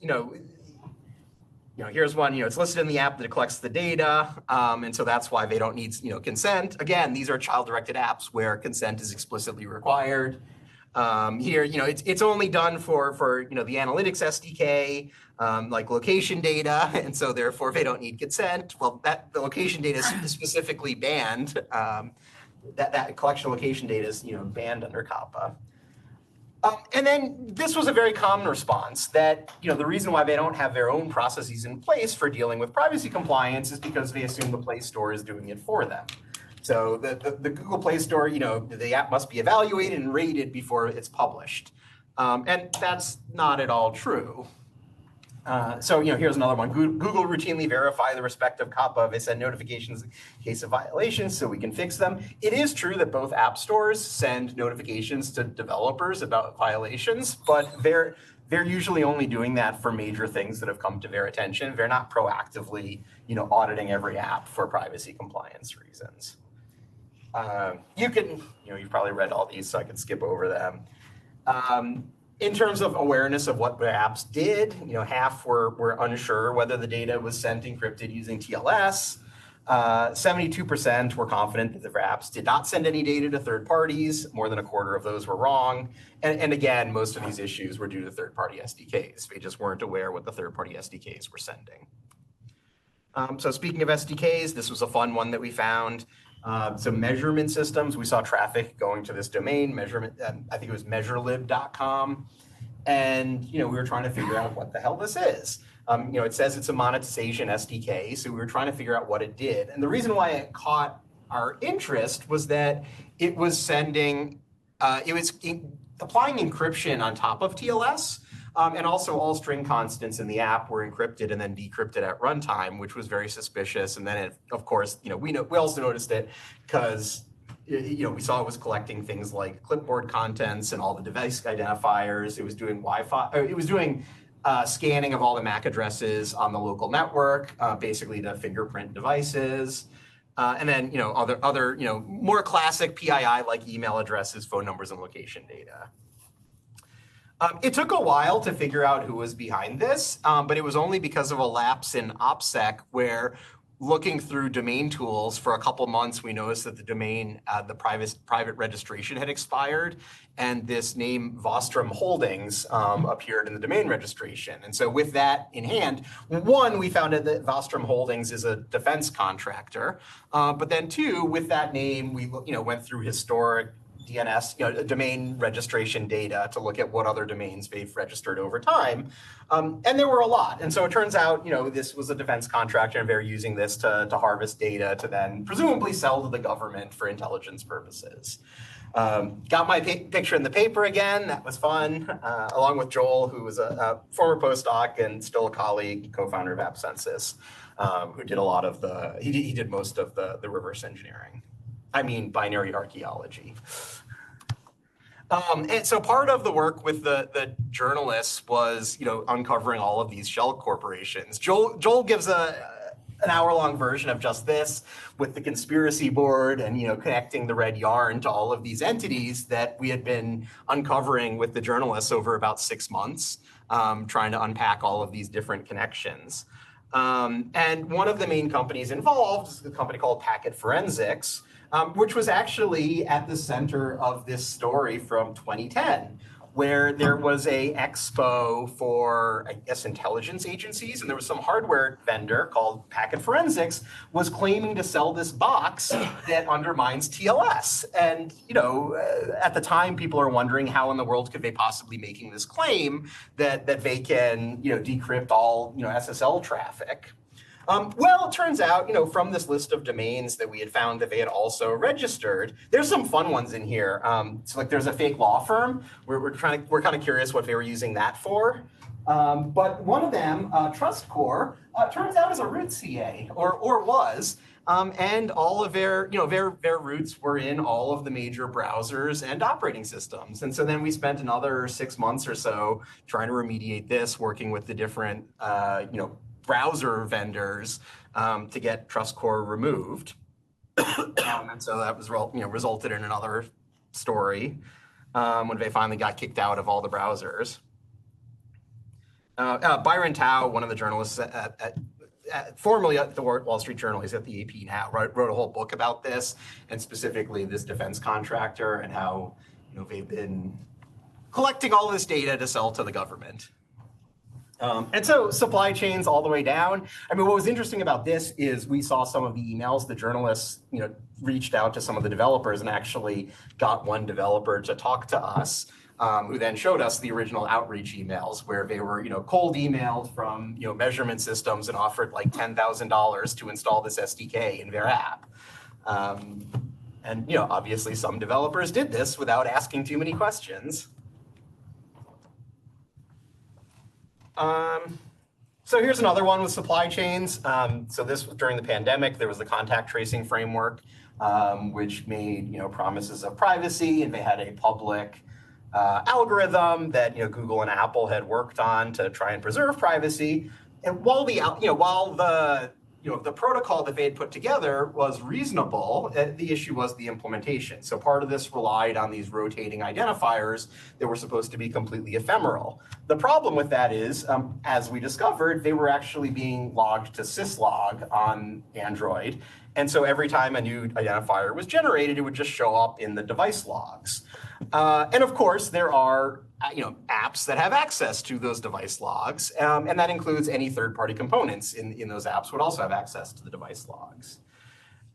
here's one, it's listed in the app that it collects the data. And so that's why they don't need, consent. Again, these are child-directed apps where consent is explicitly required. Here, it's only done for the analytics SDK, like location data. And so therefore they don't need consent. Well, the location data is specifically banned. That collection of location data is, banned under COPPA. And then this was a very common response that, the reason why they don't have their own processes in place for dealing with privacy compliance is because they assume the Play Store is doing it for them. So the Google Play Store, the app must be evaluated and rated before it's published. And that's not at all true. So, here's another one. Google routinely verify the respective COPPA. They send notifications in case of violations so we can fix them. It is true that both app stores send notifications to developers about violations, but they're usually only doing that for major things that have come to their attention. They're not proactively, auditing every app for privacy compliance reasons. You've probably read all these, so I can skip over them. In terms of awareness of what the apps did, half were unsure whether the data was sent encrypted using TLS. 72% were confident that their apps did not send any data to third parties. More than a quarter of those were wrong. And again, most of these issues were due to third-party SDKs. They just weren't aware what the third-party SDKs were sending. So speaking of SDKs, this was a fun one that we found. So measurement systems, we saw traffic going to this domain, measurement, I think it was measurelib.com. And, we were trying to figure out what the hell this is. It says it's a monetization SDK, so we were trying to figure out what it did. And the reason why it caught our interest was that it was sending, applying encryption on top of TLS. And also all string constants in the app were encrypted and then decrypted at runtime, which was very suspicious. And then it, of course, we also noticed it because we saw it was collecting things like clipboard contents and all the device identifiers. It was doing Wi-Fi, it was doing scanning of all the MAC addresses on the local network, basically to fingerprint devices. And then, other more classic PII like email addresses, phone numbers, and location data. It took a while to figure out who was behind this, but it was only because of a lapse in OPSEC where looking through domain tools for a couple months, we noticed that the domain, the private registration had expired, and this name Vostrom Holdings appeared in the domain registration. And so with that in hand, one, we found out that Vostrom Holdings is a defense contractor, but then two, with that name, we went through historic DNS, domain registration data to look at what other domains they've registered over time. And there were a lot. And so it turns out, this was a defense contractor and they're using this to harvest data to then presumably sell to the government for intelligence purposes. Got my picture in the paper again. That was fun, along with Joel, who was a former postdoc and still a colleague, co-founder of AppCensus, who did a lot of he did most of the reverse engineering. Binary archaeology. And so part of the work with the journalists was, uncovering all of these shell corporations. Joel gives an hour-long version of just this with the conspiracy board and, connecting the red yarn to all of these entities that we had been uncovering with the journalists over about 6 months, trying to unpack all of these different connections. And one of the main companies involved is a company called Packet Forensics, which was actually at the center of this story from 2010, where there was a expo for, I guess, intelligence agencies, and there was some hardware vendor called Packet Forensics was claiming to sell this box that undermines TLS. And, at the time, people are wondering how in the world could they possibly making this claim that they can, decrypt all, SSL traffic. Well, it turns out, from this list of domains that we had found that they had also registered, there's some fun ones in here. So like there's a fake law firm. We're kind of curious what they were using that for. But one of them, TrustCore, turns out is a root CA or was. And all of their roots were in all of the major browsers and operating systems. And so then we spent another 6 months or so trying to remediate this, working with the different, browser vendors to get TrustCore removed. And so that was resulted in another story when they finally got kicked out of all the browsers. Byron Tao, one of the journalists formerly at the Wall Street Journal, he's at the AP now, wrote a whole book about this, and specifically this defense contractor and how they've been collecting all this data to sell to the government. And so supply chains all the way down. What was interesting about this is we saw some of the emails. The journalists, reached out to some of the developers and actually got one developer to talk to us, who then showed us the original outreach emails where they were, cold emailed from, measurement systems and offered like $10,000 to install this SDK in their app. And, obviously some developers did this without asking too many questions. So here's another one with supply chains. So this was during the pandemic. There was the contact tracing framework, which made promises of privacy, and they had a public algorithm that Google and Apple had worked on to try and preserve privacy. And while the protocol that they had put together was reasonable, the issue was the implementation. So part of this relied on these rotating identifiers that were supposed to be completely ephemeral. The problem with that is, as we discovered, they were actually being logged to syslog on Android. And so every time a new identifier was generated, it would just show up in the device logs. And of course, there are apps that have access to those device logs, and that includes any third-party components in those apps would also have access to the device logs.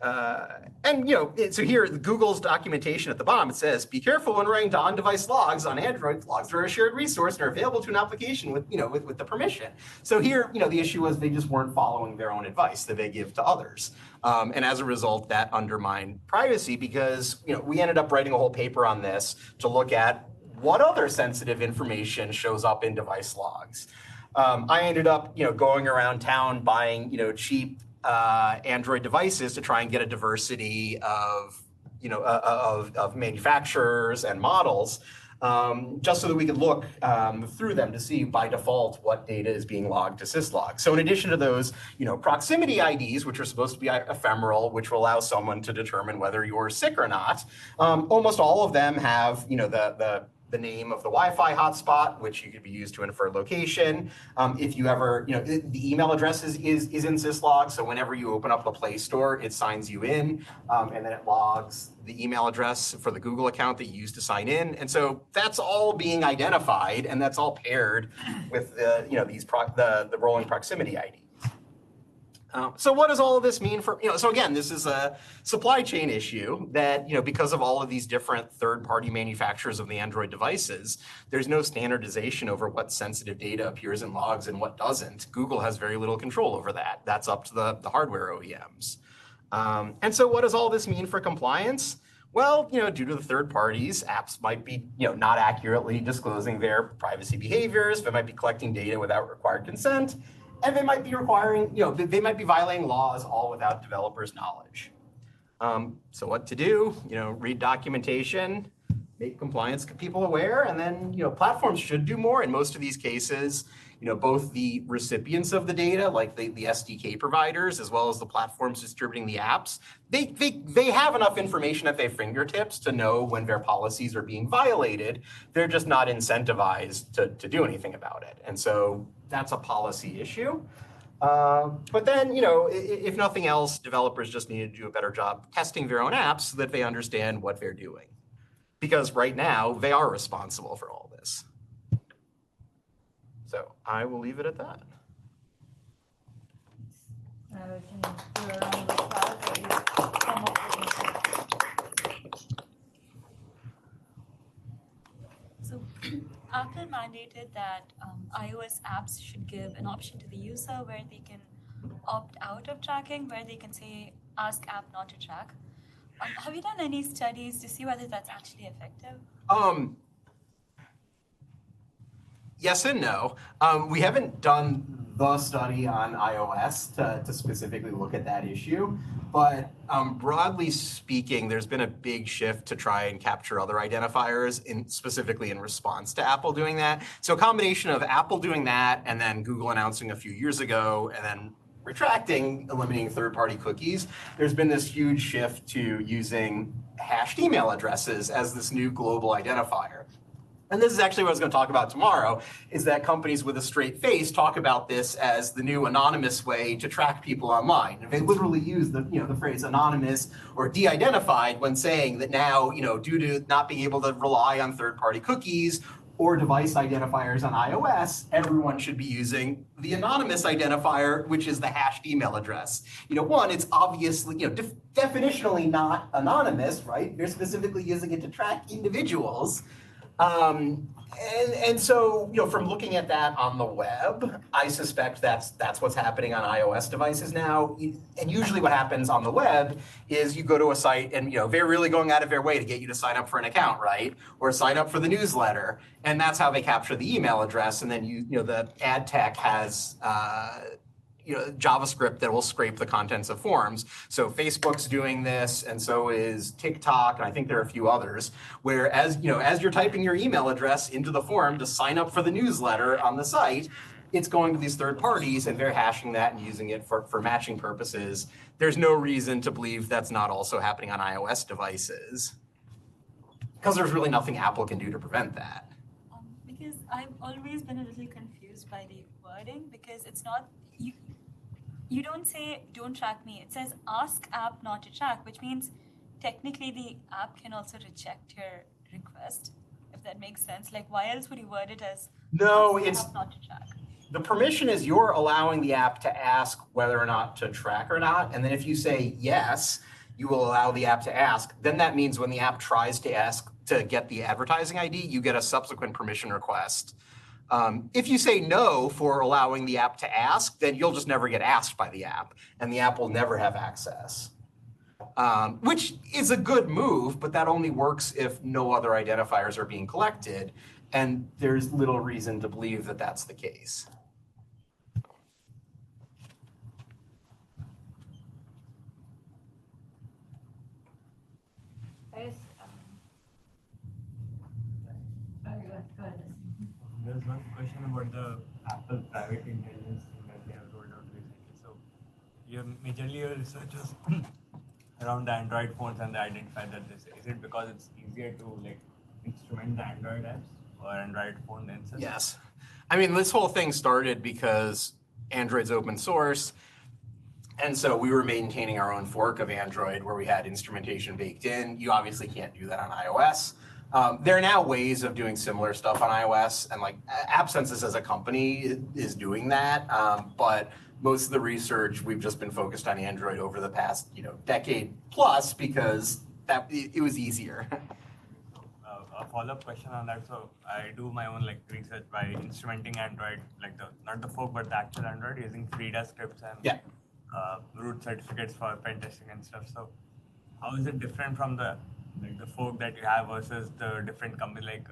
So here, Google's documentation at the bottom, it says, be careful when writing to on-device logs on Android. Logs are a shared resource and are available to an application with the permission. So here, the issue was they just weren't following their own advice that they give to others. And as a result, that undermined privacy because, we ended up writing a whole paper on this to look at what other sensitive information shows up in device logs. I ended up, going around town buying, cheap Android devices to try and get a diversity of, of manufacturers and models, just so that we could look through them to see by default what data is being logged to syslog. So in addition to those, proximity IDs, which are supposed to be ephemeral, which will allow someone to determine whether you're sick or not, almost all of them have, the name of the Wi-Fi hotspot, which you could be used to infer location. If you ever, the email address is in syslog, so whenever you open up the Play Store, it signs you in, and then it logs the email address for the Google account that you used to sign in. And so that's all being identified, and that's all paired with the, the rolling proximity IDs. So what does all of this mean for, so again, this is a supply chain issue that, because of all of these different third-party manufacturers of the Android devices, there's no standardization over what sensitive data appears in logs and what doesn't. Google has very little control over that. That's up to the hardware OEMs. And so what does all this mean for compliance? Well, due to the third parties, apps might be, not accurately disclosing their privacy behaviors. They might be collecting data without required consent. And they might be requiring, they might be violating laws all without developers' knowledge. So what to do? Read documentation, make compliance people aware, and then, platforms should do more. In most of these cases, both the recipients of the data, like the SDK providers, as well as the platforms distributing the apps, they have enough information at their fingertips to know when their policies are being violated. They're just not incentivized to do anything about it. And so that's a policy issue. But then, if nothing else, developers just need to do a better job testing their own apps so that they understand what they're doing. Because right now, they are responsible for all this. So I will leave it at that. We can do a round of applause or you come up with So Apple mandated that iOS apps should give an option to the user where they can opt out of tracking, where they can say, ask app not to track. Have you done any studies to see whether that's actually effective? Yes and no. We haven't done the study on iOS to specifically look at that issue, but broadly speaking, there's been a big shift to try and capture other identifiers, specifically in response to Apple doing that. So a combination of Apple doing that and then Google announcing a few years ago and then retracting, eliminating third-party cookies, there's been this huge shift to using hashed email addresses as this new global identifier. And this is actually what I was going to talk about tomorrow, is that companies with a straight face talk about this as the new anonymous way to track people online. And they literally use the phrase anonymous or de-identified when saying that now, due to not being able to rely on third-party cookies or device identifiers on iOS, everyone should be using the anonymous identifier, which is the hashed email address. One, it's obviously, definitionally not anonymous, right? They're specifically using it to track individuals. And so, from looking at that on the web, I suspect that's what's happening on iOS devices now. And usually what happens on the web is you go to a site and, they're really going out of their way to get you to sign up for an account, right? Or sign up for the newsletter. And that's how they capture the email address. And then, the ad tech has, JavaScript that will scrape the contents of forms. So Facebook's doing this, and so is TikTok, and I think there are a few others, where as you're typing your email address into the form to sign up for the newsletter on the site, it's going to these third parties, and they're hashing that and using it for matching purposes. There's no reason to believe that's not also happening on iOS devices, because there's really nothing Apple can do to prevent that. Because I've always been a little confused by the wording, because it's not, you don't say, don't track me. It says, ask app not to track, which means technically the app can also reject your request, if that makes sense. Like, why else would you word it as, no, ask it's app not to track? The permission is you're allowing the app to ask whether or not to track or not. And then if you say yes, you will allow the app to ask. Then that means when the app tries to ask to get the advertising ID, you get a subsequent permission request. If you say no for allowing the app to ask, then you'll just never get asked by the app, and the app will never have access. which is a good move, but that only works if no other identifiers are being collected. And there's little reason to believe that that's the case. There's one question about the Apple private intelligence thing that they have rolled out recently. So, your research is around the Android phones, and they identified that this is it because it's easier to like instrument the Android apps or Android phone themselves? Yes. I mean, this whole thing started because Android's open source. And so we were maintaining our own fork of Android where we had instrumentation baked in. You obviously can't do that on iOS. There are now ways of doing similar stuff on iOS, and like AppCensus as a company is doing that. But most of the research, we've just been focused on Android over the past, decade plus because it was easier. A follow-up question on that. So I do my own like research by instrumenting Android, like not the fork but the actual Android using Frida scripts and root certificates for pen testing and stuff. So how is it different from the fork that you have versus the different company? Like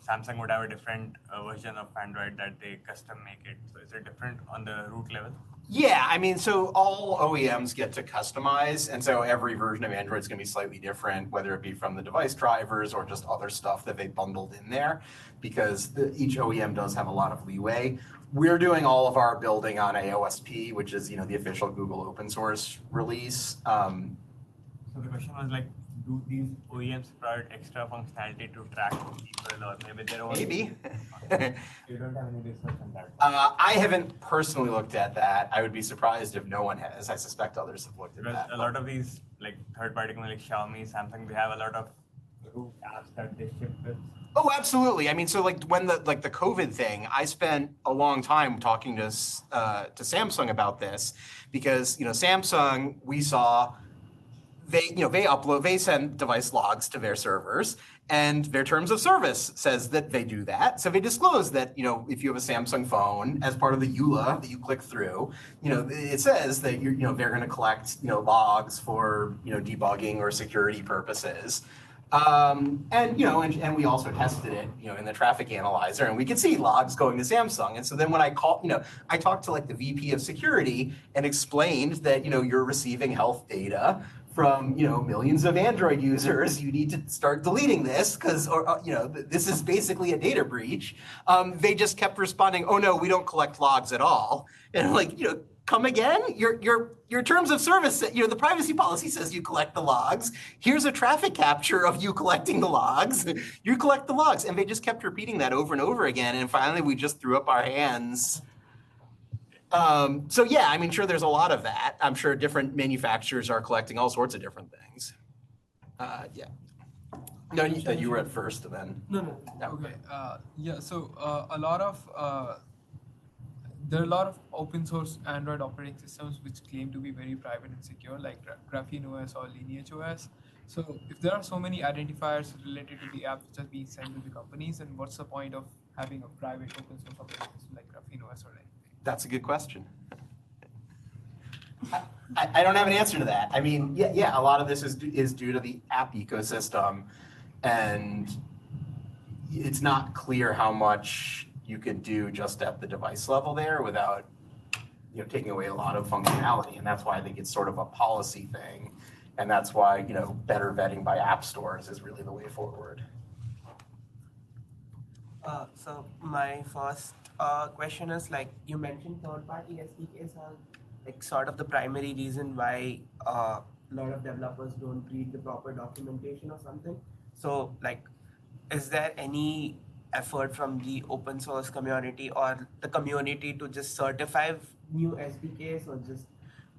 Samsung would have a different version of Android that they custom make it. So is it different on the root level? Yeah, I mean, so all OEMs get to customize, and so every version of Android is going to be slightly different, whether it be from the device drivers or just other stuff that they bundled in there, because each OEM does have a lot of leeway. We're doing all of our building on AOSP, which is, the official Google open source release. So the question was like, do these OEMs provide extra functionality to track people, or maybe their own? Maybe. You don't have any research on that? I haven't personally looked at that. I would be surprised if no one has. I suspect others have looked at Because that. a lot of these like third-party companies like Xiaomi, Samsung, they have a lot of root apps that they ship with. Oh, absolutely. I mean, so like when the COVID thing, I spent a long time talking to Samsung about this because Samsung, we saw they send device logs to their servers, and their terms of service says that they do that. So they disclose that if you have a Samsung phone, as part of the EULA that you click through, it says that they're going to collect logs for debugging or security purposes. And we also tested it, in the traffic analyzer, and we could see logs going to Samsung. And so then when I talked to like the VP of security and explained that, you're receiving health data from, millions of Android users, you need to start deleting this because, this is basically a data breach. They just kept responding, oh no, we don't collect logs at all. And I'm like, come again? Your terms of service, the privacy policy says you collect the logs. Here's a traffic capture of you collecting the logs. You collect the logs. And they just kept repeating that over and over again. And finally, we just threw up our hands. So yeah, I mean, sure, there's a lot of that. I'm sure different manufacturers are collecting all sorts of different things. Yeah. No, you were at first and then. No. Okay. So there are a lot of open source Android operating systems which claim to be very private and secure, like Graphene OS or Lineage OS. So if there are so many identifiers related to the apps which are being sent to the companies, then what's the point of having a private open source operating system like Graphene OS or anything? That's a good question. I don't have an answer to that. I mean, yeah, a lot of this is due to the app ecosystem, and it's not clear how much you can do just at the device level there without, taking away a lot of functionality, and that's why I think it's sort of a policy thing, and that's why, better vetting by app stores is really the way forward. So my first question is, like, you mentioned third-party SDKs are like sort of the primary reason why a lot of developers don't read the proper documentation or something. So, like, is there any effort from the open source community or the community to just certify new SDKs, or just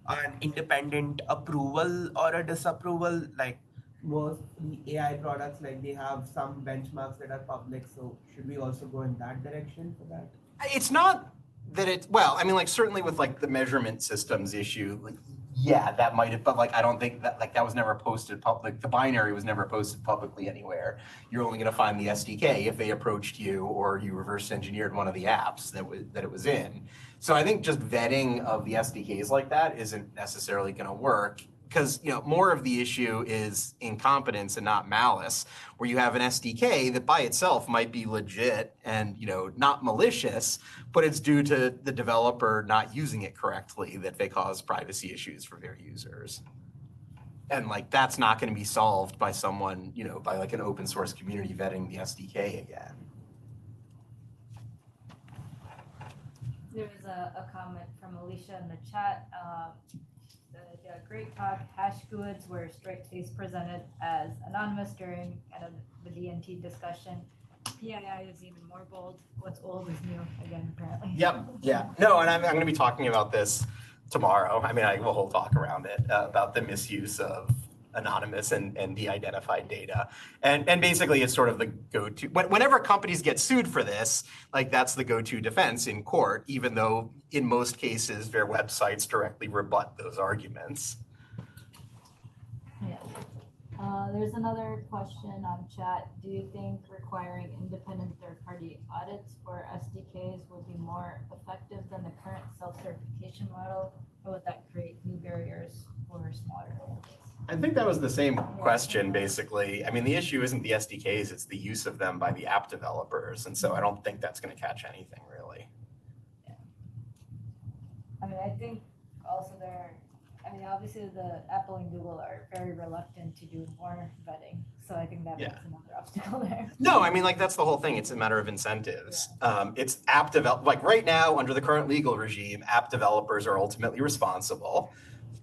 an independent approval or a disapproval? Like, most the AI products, like, they have some benchmarks that are public, so should we also go in that direction for that? It's not that certainly with like the measurement systems issue, like, yeah, that might have, but like, I don't think that that was never posted public. The binary was never posted publicly anywhere. You're only going to find the SDK if they approached you or you reverse engineered one of the apps that it was in. So I think just vetting of the SDKs like that isn't necessarily going to work, because more of the issue is incompetence and not malice, where you have an SDK that by itself might be legit and not malicious, but it's due to the developer not using it correctly that they cause privacy issues for their users. And that's not going to be solved by someone, by an open source community vetting the SDK again. There was a comment from Alicia in the chat. Great talk. Hash GUIDs were strict case presented as anonymous during kind of the DNT discussion. PII is even more bold. What's old is new again, apparently. Yep. Yeah. No, and I'm going to be talking about this tomorrow. I mean, I have a whole talk around it about the misuse of anonymous and de-identified data. And basically it's sort of the go-to, whenever companies get sued for this, that's the go-to defense in court, even though in most cases their websites directly rebut those arguments. Yeah. There's another question on chat. Do you think requiring independent third-party audits for SDKs would be more effective than the current self-certification model, or would that create new barriers for smaller companies? I think that was the same question, basically. I mean, the issue isn't the SDKs, it's the use of them by the app developers. And so I don't think that's going to catch anything, really. Yeah. I mean, I think also obviously the Apple and Google are very reluctant to do more vetting. So I think that makes another obstacle there. No, I mean, that's the whole thing. It's a matter of incentives. Yeah. It's app develop, right now, under the current legal regime, app developers are ultimately responsible.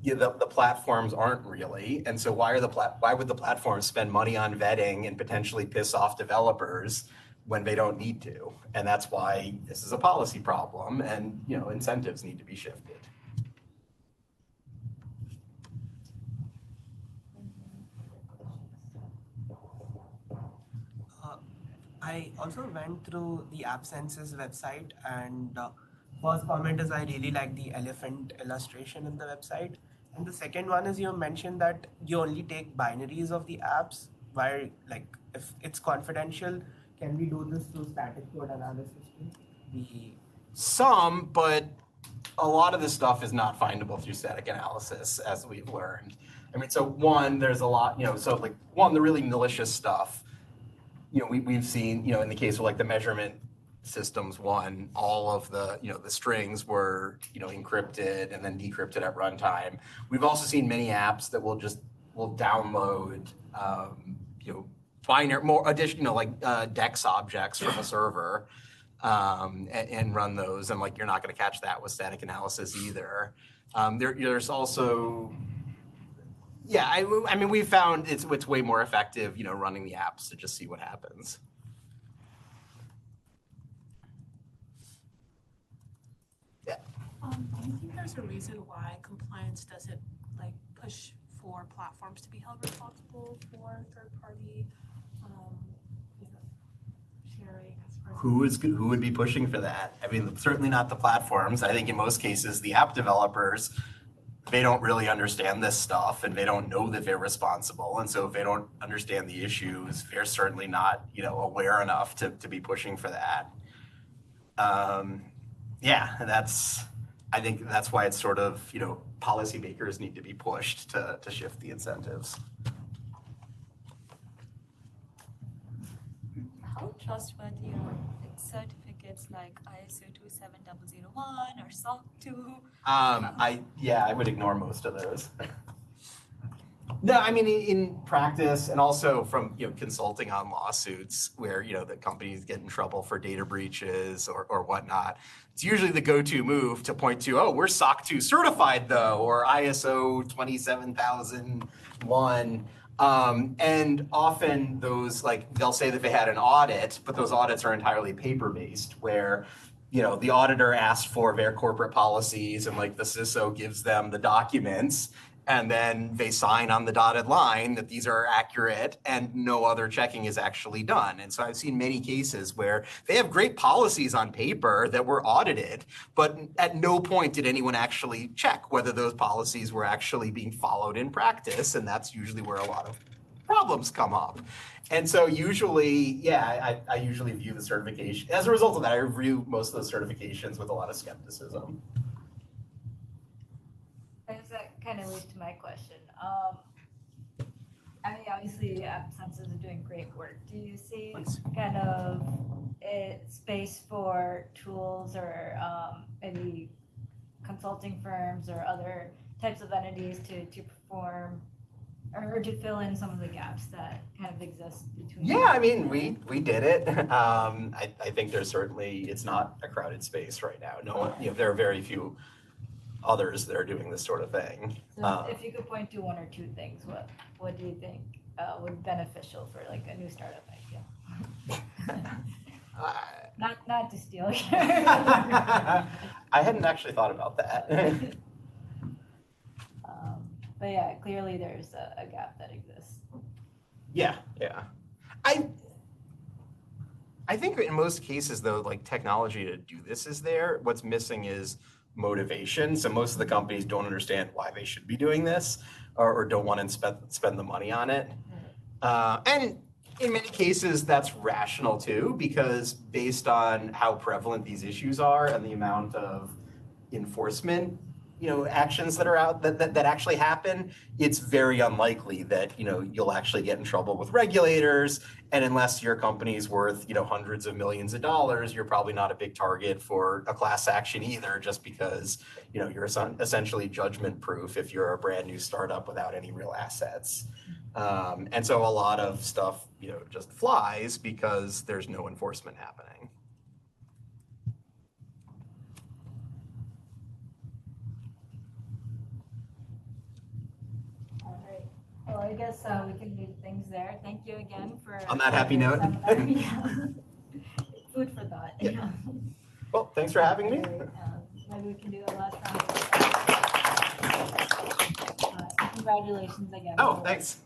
The platforms aren't really, and so why would the platforms spend money on vetting and potentially piss off developers when they don't need to? And that's why this is a policy problem, and incentives need to be shifted. I also went through the AppCensus website, and first comment is I really like the elephant illustration in the website. And the second one is you mentioned that you only take binaries of the apps, where if it's confidential, can we do this through static code analysis too? Some, but a lot of this stuff is not findable through static analysis, as we've learned. I mean, so one, there's a lot, the really malicious stuff, we've seen, in the case of the measurement systems one, all of the, the strings were, encrypted and then decrypted at runtime. We've also seen many apps that will download, binary, more additional, DEX objects from a server and run those. And you're not going to catch that with static analysis either. There's also, I mean, we've found it's way more effective, running the apps to just see what happens. Do you think there's a reason why compliance doesn't push for platforms to be held responsible for third-party sharing? Who would be pushing for that? I mean, certainly not the platforms. I think in most cases, the app developers, they don't really understand this stuff and they don't know that they're responsible. And so if they don't understand the issues, they're certainly not, aware enough to be pushing for that. I think that's why it's sort of, policymakers need to be pushed to shift the incentives. How trustworthy are certificates like ISO 27001 or SOC 2? I would ignore most of those. No, I mean, in practice and also from, consulting on lawsuits where, the companies get in trouble for data breaches or whatnot, it's usually the go-to move to point to, oh, we're SOC 2 certified though, or ISO 27001. And often those, they'll say that they had an audit, but those audits are entirely paper-based where, the auditor asked for their corporate policies and the CISO gives them the documents and then they sign on the dotted line that these are accurate and no other checking is actually done. And so I've seen many cases where they have great policies on paper that were audited, but at no point did anyone actually check whether those policies were actually being followed in practice. And that's usually where a lot of problems come up. And so usually, I usually view the certification. As a result of that, I view most of those certifications with a lot of skepticism. That kind of leads to my question. I mean, obviously, AppCensus is doing great work. Do you see Thanks. kind of space for tools or maybe consulting firms or other types of entities to perform or to fill in some of the gaps that kind of exist between? Yeah, I mean, we did it. I think there's certainly, it's not a crowded space right now. No one, there are very few others that are doing this sort of thing. So if you could point to one or two things, what do you think would be beneficial for like a new startup idea? Not to steal. I hadn't actually thought about that. But yeah, clearly there's a gap that exists. Yeah. I think in most cases though, like technology to do this is there. What's missing is motivation. So most of the companies don't understand why they should be doing this or don't want to spend the money on it. And in many cases that's rational too, because based on how prevalent these issues are and the amount of enforcement actions that are out that actually happen, it's very unlikely that you'll actually get in trouble with regulators. And unless your company's worth hundreds of millions of dollars, you're probably not a big target for a class action either, just because you're essentially judgment proof if you're a brand new startup without any real assets. And so a lot of stuff just flies because there's no enforcement happening. Well, I guess we can leave things there. Thank you again for. On that happy note. Food for thought. Yeah. Well, thanks for having me. Maybe we can do a last round. Congratulations again. Oh, thanks.